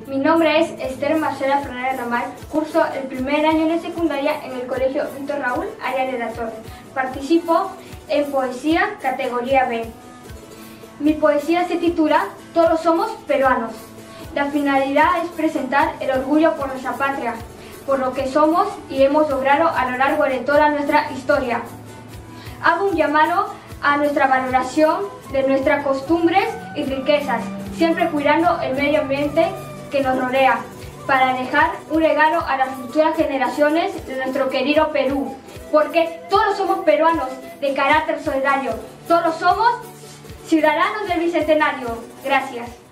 Mi nombre es Esther Marcela Fernández Ramal, curso el primer año de secundaria en el Colegio Víctor Raúl, área de La Torre. Participo en poesía categoría B. Mi poesía se titula Todos somos peruanos. La finalidad es presentar el orgullo por nuestra patria, por lo que somos y hemos logrado a lo largo de toda nuestra historia. Hago un llamado a nuestra valoración de nuestras costumbres y riquezas, siempre cuidando el medio ambiente que nos rodea, para dejar un regalo a las futuras generaciones de nuestro querido Perú, porque todos somos peruanos de carácter solidario, todos somos ciudadanos del Bicentenario. Gracias.